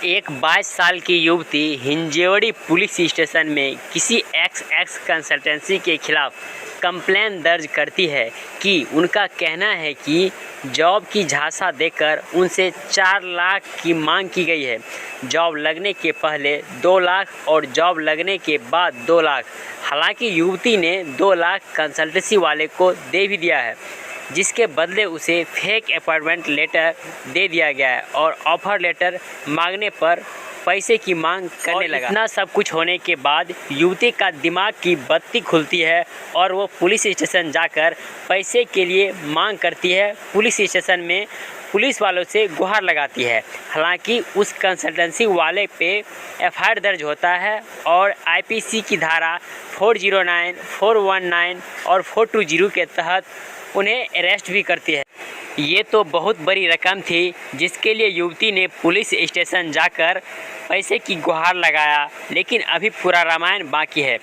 एक 22 साल की युवती हिंजेवड़ी पुलिस स्टेशन में किसी एक्स कंसल्टेंसी के खिलाफ कंप्लेन दर्ज करती है कि उनका कहना है कि जॉब की झांसा देकर उनसे 4 लाख की मांग की गई है। जॉब लगने के पहले 2 लाख और जॉब लगने के बाद 2 लाख। हालांकि युवती ने 2 लाख कंसल्टेंसी वाले को दे भी दिया है, जिसके बदले उसे फेक अपॉइंटमेंट लेटर दे दिया गया है और ऑफर लेटर मांगने पर पैसे की मांग करने लगा। इतना सब कुछ होने के बाद युवती का दिमाग की बत्ती खुलती है और वो पुलिस स्टेशन जाकर पैसे के लिए मांग करती है। पुलिस स्टेशन में पुलिस वालों से गुहार लगाती है। हालांकि उस कंसल्टेंसी वाले पे एफआईआर दर्ज होता है और आईपीसी की धारा 409, 419 और 420 के तहत उन्हें अरेस्ट भी करती है। ये तो बहुत बड़ी रकम थी जिसके लिए युवती ने पुलिस स्टेशन जाकर पैसे की गुहार लगाया, लेकिन अभी पूरा रामायण बाकी है।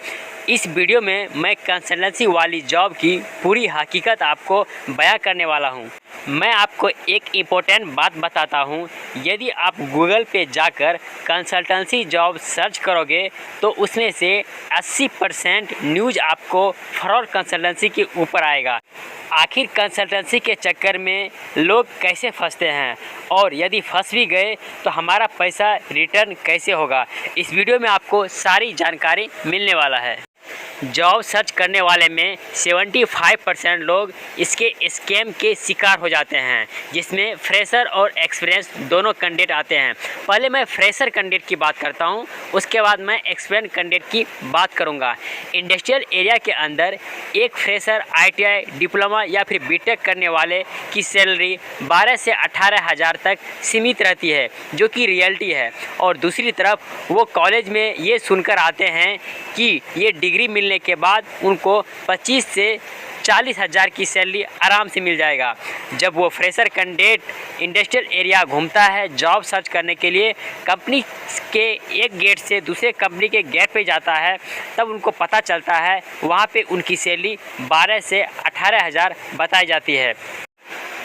इस वीडियो में मैं कंसल्टेंसी वाली जॉब की पूरी हकीकत आपको बयां करने वाला हूं। मैं आपको एक इम्पोर्टेंट बात बताता हूं, यदि आप गूगल पे जाकर कंसल्टेंसी जॉब सर्च करोगे तो उसमें से 80% न्यूज़ आपको फ्रॉड कंसल्टेंसी के ऊपर आएगा। आखिर कंसल्टेंसी के चक्कर में लोग कैसे फंसते हैं और यदि फंस भी गए तो हमारा पैसा रिटर्न कैसे होगा, इस वीडियो में आपको सारी जानकारी मिलने वाला है। जॉब सर्च करने वाले में 75% लोग इसके स्कैम के शिकार हो जाते हैं, जिसमें फ्रेशर और एक्सपीरियंस दोनों कैंडिडेट आते हैं। पहले मैं फ्रेशर कैंडिडेट की बात करता हूं, उसके बाद मैं एक्सपीरियंस कैंडिडेट की बात करूंगा। इंडस्ट्रियल एरिया के अंदर एक फ्रेशर आईटीआई, डिप्लोमा या फिर बीटेक करने वाले की सैलरी 12 से 18 हज़ार तक सीमित रहती है, जो कि रियलिटी है। और दूसरी तरफ वो कॉलेज में ये सुनकर आते हैं कि ये डिग्री मिलने के बाद उनको 25 से 40 हज़ार की सैलरी आराम से मिल जाएगा। जब वो फ्रेशर कैंडिडेट इंडस्ट्रियल एरिया घूमता है जॉब सर्च करने के लिए, कंपनी के एक गेट से दूसरे कंपनी के गेट पे जाता है, तब उनको पता चलता है वहाँ पे उनकी सैलरी 12 से 18 हज़ार बताई जाती है।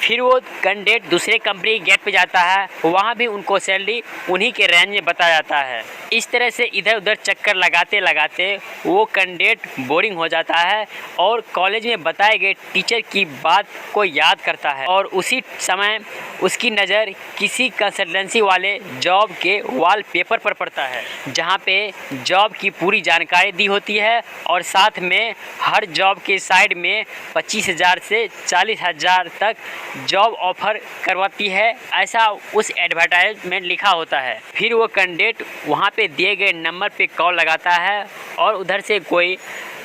फिर वो कैंडिडेट दूसरे कंपनी के गेट पे जाता है, वहाँ भी उनको सैलरी उन्हीं के रेंज में बताया जाता है। इस तरह से इधर उधर चक्कर लगाते लगाते वो कैंडिडेट बोरिंग हो जाता है और कॉलेज में बताए गए टीचर की बात को याद करता है और उसी समय उसकी नज़र किसी कंसल्टेंसी वाले जॉब के वॉलपेपर पर पड़ता है, जहाँ पे जॉब की पूरी जानकारी दी होती है और साथ में हर जॉब के साइड में 25,000 से 40,000 तक जॉब ऑफर करवाती है, ऐसा उस एडवर्टाइजमेंट लिखा होता है। फिर वो कैंडिडेट वहाँ पे दिए गए नंबर पे कॉल लगाता है और उधर से कोई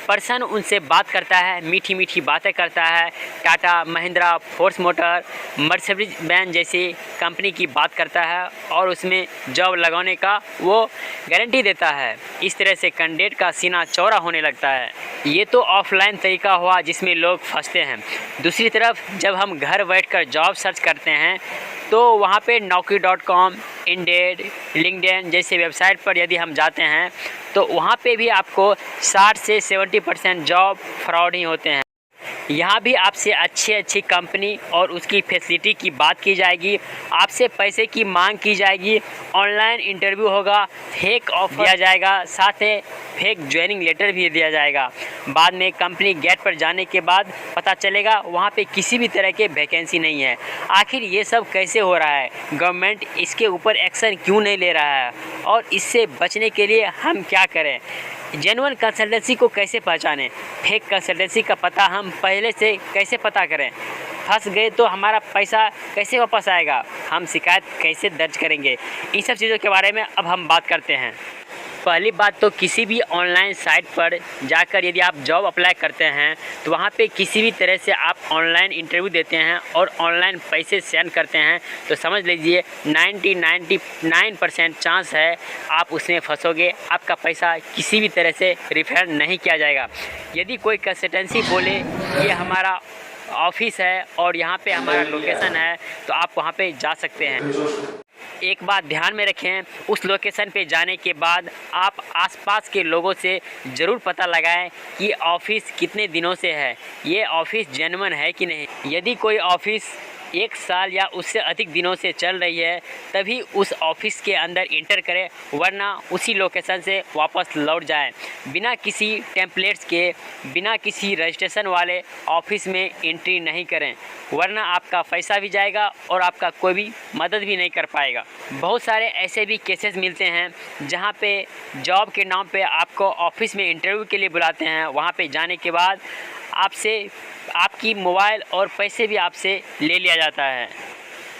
पर्सन उनसे बात करता है, मीठी मीठी बातें करता है। Tata, Mahindra, force motor, Mercedes Benz जैसी कंपनी की बात करता है और उसमें जॉब लगाने का वो गारंटी देता है। इस तरह से कैंडिडेट का सीना चौड़ा होने लगता है। ये तो ऑफलाइन तरीका हुआ जिसमें लोग फंसते हैं। दूसरी तरफ जब हम घर बैठकर जॉब सर्च करते हैं तो वहाँ पे naukri.com, इंडेड, लिंक्डइन जैसे वेबसाइट पर यदि हम जाते हैं तो वहाँ पे भी आपको 60 से 70% जॉब फ्रॉड ही होते हैं। यहाँ भी आपसे अच्छी कंपनी और उसकी फैसिलिटी की बात की जाएगी, आपसे पैसे की मांग की जाएगी, ऑनलाइन इंटरव्यू होगा, फेक ऑफर दिया जाएगा, साथ ही फेक ज्वाइनिंग लेटर भी दिया जाएगा। बाद में कंपनी गेट पर जाने के बाद पता चलेगा वहाँ पे किसी भी तरह के वैकेंसी नहीं है। आखिर ये सब कैसे हो रहा है? गवर्नमेंट इसके ऊपर एक्शन क्यों नहीं ले रहा है और इससे बचने के लिए हम क्या करें? जेन्युइन कंसल्टेंसी को कैसे पहचानें? फेक कंसल्टेंसी का पता हम पहले से कैसे पता करें? फंस गए तो हमारा पैसा कैसे वापस आएगा? हम शिकायत कैसे दर्ज करेंगे? इन सब चीज़ों के बारे में अब हम बात करते हैं। पहली बात तो किसी भी ऑनलाइन साइट पर जाकर यदि आप जॉब अप्लाई करते हैं तो वहाँ पे किसी भी तरह से आप ऑनलाइन इंटरव्यू देते हैं और ऑनलाइन पैसे सेंड करते हैं तो समझ लीजिए 99% चांस है आप उसमें फंसोगे, आपका पैसा किसी भी तरह से रिफंड नहीं किया जाएगा। यदि कोई कंसल्टेंसी बोले ये हमारा ऑफिस है और यहाँ पे हमारा लोकेशन है तो आप वहाँ पे जा सकते हैं। एक बात ध्यान में रखें, उस लोकेशन पे जाने के बाद आप आसपास के लोगों से ज़रूर पता लगाएं कि ऑफ़िस कितने दिनों से है, ये ऑफ़िस जेन्युइन है कि नहीं। यदि कोई ऑफ़िस 1 साल या उससे अधिक दिनों से चल रही है तभी उस ऑफिस के अंदर इंटर करें, वरना उसी लोकेशन से वापस लौट जाएं। बिना किसी टेम्पलेट्स के, बिना किसी रजिस्ट्रेशन वाले ऑफिस में एंट्री नहीं करें, वरना आपका पैसा भी जाएगा और आपका कोई भी मदद भी नहीं कर पाएगा। बहुत सारे ऐसे भी केसेस मिलते हैं जहां पे जॉब के नाम पे आपको ऑफिस में इंटरव्यू के लिए बुलाते हैं। वहां पे जाने के बाद आपसे आपकी मोबाइल और पैसे भी आपसे ले लिया जाता है।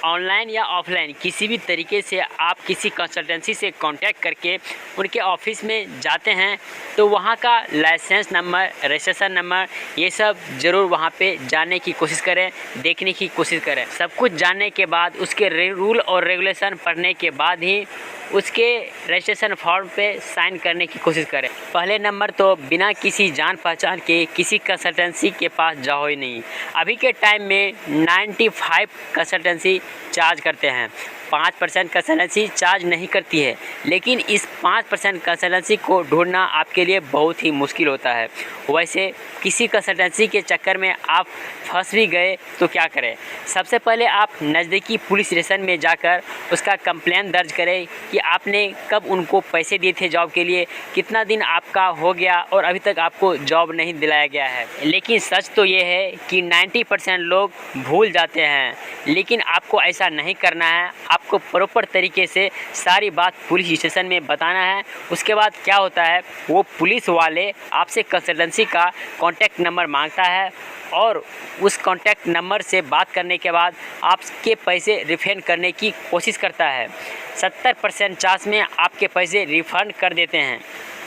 ऑनलाइन या ऑफलाइन किसी भी तरीके से आप किसी कंसल्टेंसी से कांटेक्ट करके उनके ऑफिस में जाते हैं तो वहाँ का लाइसेंस नंबर, रजिस्ट्रेशन नंबर, ये सब ज़रूर वहाँ पे जानने की कोशिश करें, देखने की कोशिश करें। सब कुछ जानने के बाद उसके रूल और रेगुलेशन पढ़ने के बाद ही उसके रजिस्ट्रेशन फॉर्म पे साइन करने की कोशिश करें। पहले नंबर तो बिना किसी जान पहचान के किसी कंसल्टेंसी के पास जाओ ही नहीं। अभी के टाइम में 95 कंसल्टेंसी चार्ज करते हैं, 5% कंसल्टेंसी चार्ज नहीं करती है, लेकिन इस 5% कंसल्टेंसी को ढूंढना आपके लिए बहुत ही मुश्किल होता है। वैसे किसी कंसल्टेंसी के चक्कर में आप फंस भी गए तो क्या करें? सबसे पहले आप नज़दीकी पुलिस स्टेशन में जाकर उसका कंप्लेंट दर्ज करें कि आपने कब उनको पैसे दिए थे जॉब के लिए, कितना दिन आपका हो गया और अभी तक आपको जॉब नहीं दिलाया गया है। लेकिन सच तो ये है कि 90% लोग भूल जाते हैं, लेकिन आपको ऐसा नहीं करना है। आपको प्रॉपर तरीके से सारी बात पुलिस स्टेशन में बताना है। उसके बाद क्या होता है, वो पुलिस वाले आपसे कंसल्टेंसी का कॉन्टैक्ट नंबर मांगता है और उस कॉन्टैक्ट नंबर से बात करने के बाद आपके पैसे रिफंड करने की कोशिश करता है। 70% चांस में आपके पैसे रिफ़ंड कर देते हैं।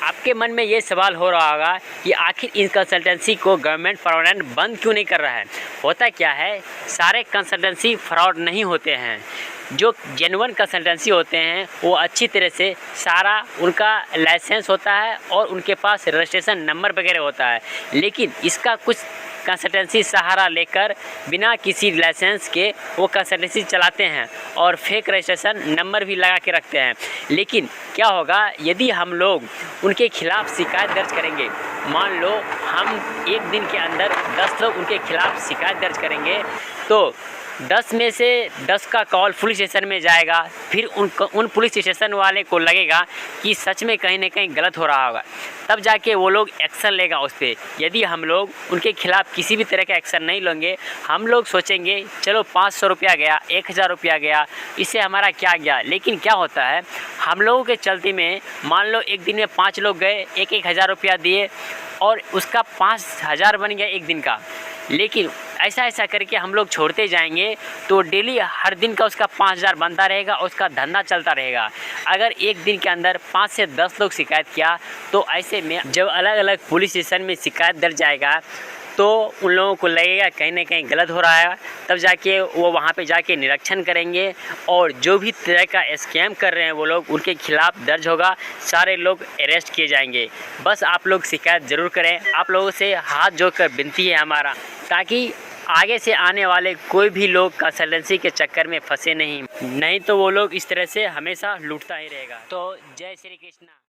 आपके मन में ये सवाल हो रहा होगा कि आखिर इन कंसल्टेंसी को गवर्नमेंट परमानेंट बंद क्यों नहीं कर रहा है? होता क्या है, सारे कंसल्टेंसी फ्रॉड नहीं होते हैं। जो जेन्युइन कंसल्टेंसी होते हैं वो अच्छी तरह से सारा उनका लाइसेंस होता है और उनके पास रजिस्ट्रेशन नंबर वगैरह होता है। लेकिन इसका कुछ कंसल्टेंसी सहारा लेकर बिना किसी लाइसेंस के वो कंसल्टेंसी चलाते हैं और फेक रजिस्ट्रेशन नंबर भी लगा के रखते हैं। लेकिन क्या होगा यदि हम लोग उनके खिलाफ़ शिकायत दर्ज करेंगे? मान लो हम एक दिन के अंदर 10 लोग उनके खिलाफ़ शिकायत दर्ज करेंगे तो 10 में से 10 का कॉल पुलिस स्टेशन में जाएगा। फिर उन पुलिस स्टेशन वाले को लगेगा कि सच में कहीं ना कहीं गलत हो रहा होगा, तब जाके वो लोग एक्शन लेगा उस पर। यदि हम लोग उनके खिलाफ़ किसी भी तरह का एक्शन नहीं लेंगे, हम लोग सोचेंगे चलो 500 रुपया गया, 1000 रुपया गया, इससे हमारा क्या गया। लेकिन क्या होता है, हम लोगों के चलते में मान लो एक दिन में 5 लोग गए, 1-1000 रुपया दिए और उसका 5000 बन गया एक दिन का। लेकिन ऐसा करके हम लोग छोड़ते जाएंगे तो डेली हर दिन का उसका 5000 बनता रहेगा और उसका धंधा चलता रहेगा। अगर एक दिन के अंदर 5 से 10 लोग शिकायत किया तो ऐसे में जब अलग अलग पुलिस स्टेशन में शिकायत दर्ज जाएगा तो उन लोगों को लगेगा कहीं ना कहीं गलत हो रहा है। तब जाके वो वहाँ पे जाके निरीक्षण करेंगे और जो भी तरह का स्कैम कर रहे हैं वो लोग, उनके खिलाफ़ दर्ज होगा, सारे लोग अरेस्ट किए जाएंगे। बस आप लोग शिकायत ज़रूर करें। आप लोगों से हाथ जोड़कर विनती है हमारा, ताकि आगे से आने वाले कोई भी लोग कंसल्टेंसी के चक्कर में फंसे नहीं तो वो लोग इस तरह से हमेशा लूटता ही रहेगा। तो जय श्री कृष्णा।